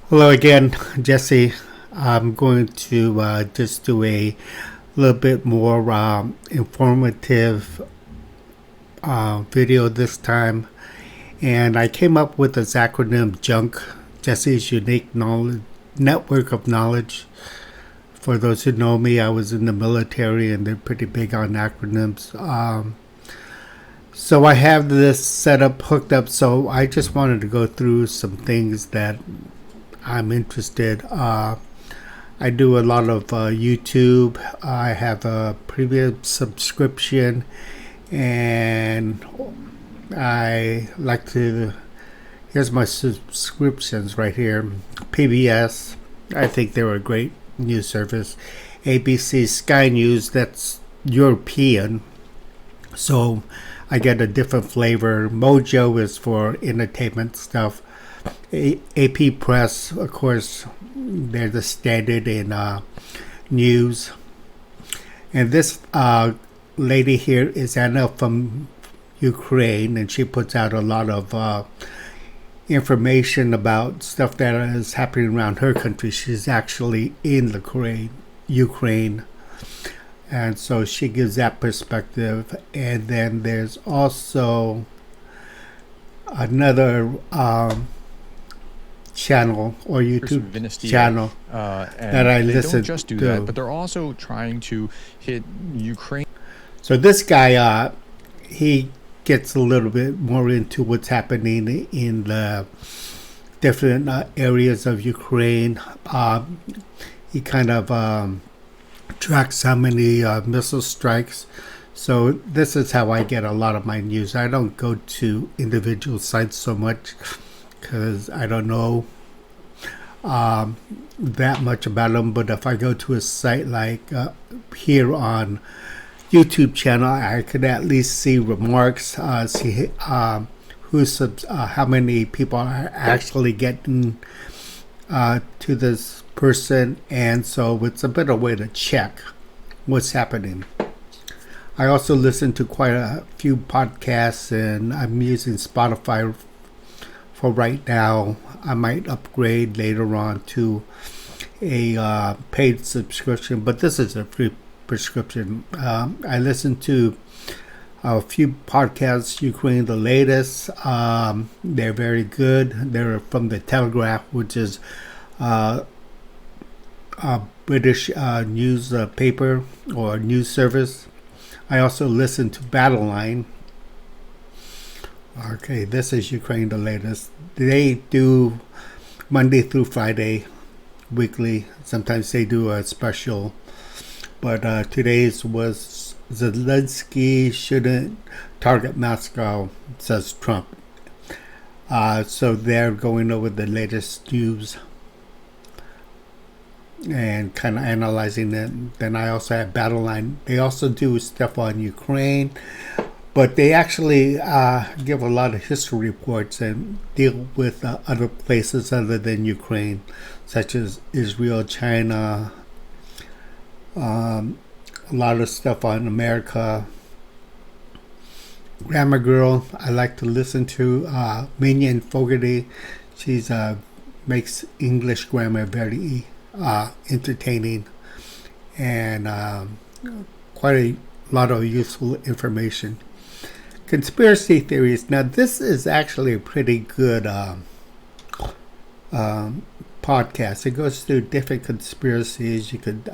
Hello again, Jesse. I'm going to just do a little bit more informative video this time. And I came up with this acronym JUNK, Jesse's Unique Knowledge Network of Knowledge. For those who know me, I was in the military and they're pretty big on acronyms. So I have this setup hooked up, so I just wanted to go through some things that I'm interested. I do a lot of YouTube. I have a premium subscription, and I like to. Here's my subscriptions right here. PBS. I think they're a great news service. ABC, Sky News. That's European, so I get a different flavor. Mojo is for entertainment stuff. AP Press, of course, they're the standard in news. And this lady here is Anna from Ukraine, and she puts out a lot of information about stuff that is happening around her country. She's actually in the Ukraine. And so she gives that perspective. And then there's also another channel or YouTube channel that I listen to. They don't just do that, but they're also trying to hit Ukraine. So this guy, he gets a little bit more into what's happening in the different areas of Ukraine. He kind of tracks how many missile strikes. So this is how I get a lot of my news. I don't go to individual sites so much because I don't know that much about them. But if I go to a site like here on YouTube channel, I could at least see remarks, see how many people are actually getting to this person, and so it's a better way to check what's happening. I also listen to quite a few podcasts, and I'm using Spotify for right now. I might upgrade later on to a paid subscription, but this is a free prescription. I listen to a few podcasts, Ukraine the latest. They're very good. They're from the Telegraph, which is a British news paper or news service. I also listen to Battleline. Okay, this is Ukraine the latest. They do Monday through Friday, weekly. Sometimes they do a special. But today's was Zelensky shouldn't target Moscow, says Trump. So they're going over the latest news and kind of analyzing it. Then I also have Battleline. They also do stuff on Ukraine, but they actually give a lot of history reports and deal with other places other than Ukraine, such as Israel, China, a lot of stuff on America. Grammar Girl, I like to listen to. Minion Fogarty, she's makes English grammar very entertaining and quite a lot of useful information. Conspiracy theories. Now, this is actually a pretty good podcast. It goes through different conspiracies. You could,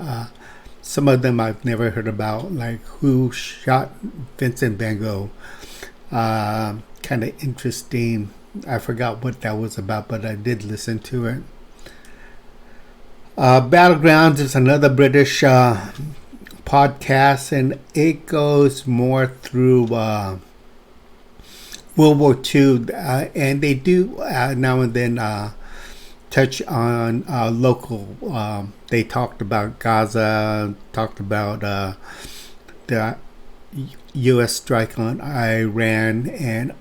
some of them I've never heard about, like who shot Vincent Van Gogh. Kind of interesting. I forgot what that was about, but I did listen to it. Battlegrounds is another British podcast, and it goes more through World War II, and they do now and then touch on local. They talked about Gaza, talked about the U.S. strike on Iran, and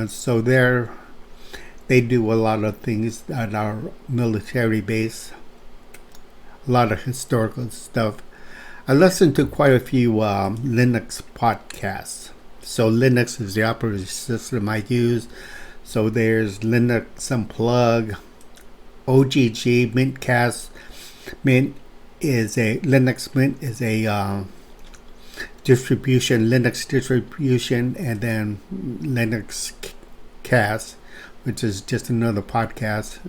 so they do a lot of things at our military base. A lot of historical stuff. I listen to quite a few Linux podcasts. So Linux is the operating system I use. So there's Linux Unplugged, OGG Mintcast. Mint is a Linux. Mint is a distribution, Linux distribution, and then Linux Cast, which is just another podcast.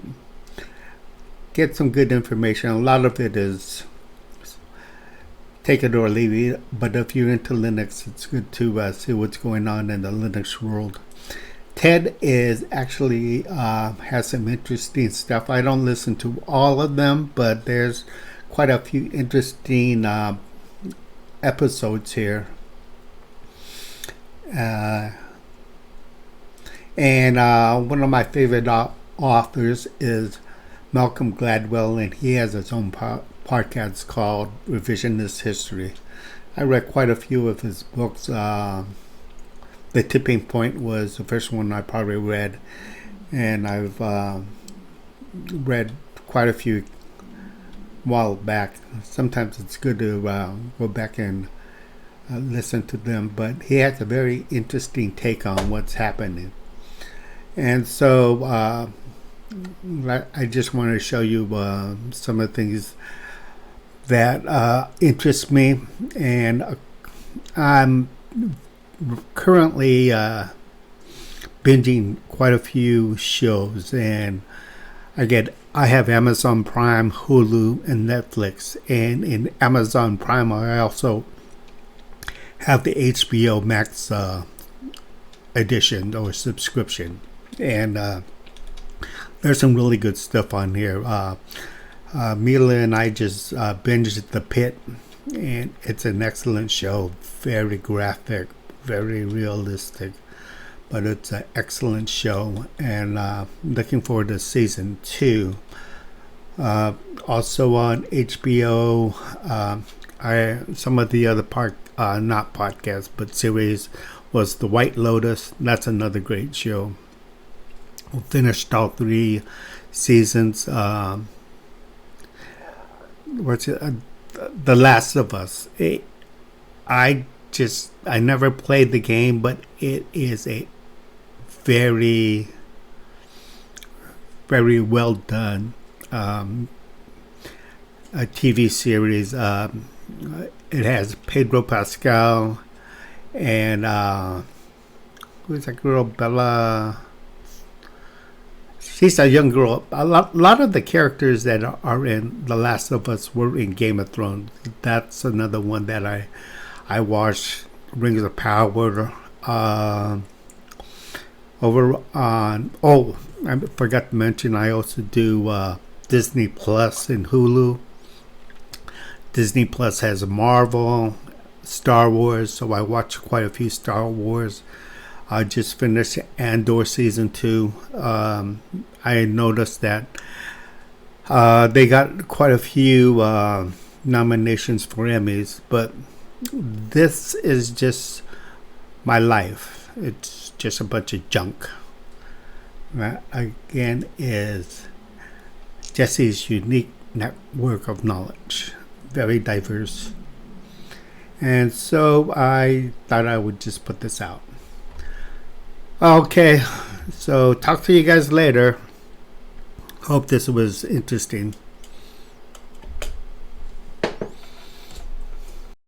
Get some good information. A lot of it is take it or leave it, but if you're into Linux, it's good to see what's going on in the Linux world. Ted is actually has some interesting stuff. I don't listen to all of them, but there's quite a few interesting episodes here. And one of my favorite authors is Malcolm Gladwell, and he has his own podcast called Revisionist History. I read quite a few of his books. The Tipping Point was the first one I probably read, and I've read quite a few a while back. Sometimes it's good to go back and listen to them, but he has a very interesting take on what's happening. And so I just want to show you some of the things that interest me, and I'm currently binging quite a few shows, and I have Amazon Prime, Hulu, and Netflix, and in Amazon Prime I also have the HBO Max edition or subscription, and there's some really good stuff on here. Mila and I just binged The Pit, and it's an excellent show. Very graphic, very realistic, but it's an excellent show, and looking forward to season 2. Also on HBO, some of the other not podcasts but series was The White Lotus. That's another great show. We finished all 3 seasons. The Last of Us. I never played the game, but it is a very, very well done a TV series. It has Pedro Pascal and who's that girl, Bella? She's a young girl. A lot of the characters that are in The Last of Us were in Game of Thrones. That's another one that I watched. Rings of Power. Over on I forgot to mention, I also do Disney Plus and Hulu. Disney Plus has Marvel, Star Wars, so I watch quite a few Star Wars. I just finished Andor season 2. I noticed that they got quite a few nominations for Emmys, but this is just my life. It's just a bunch of junk. That again is Jesse's unique network of knowledge, very diverse. And so I thought I would just put this out. Okay, so talk to you guys later. Hope this was interesting.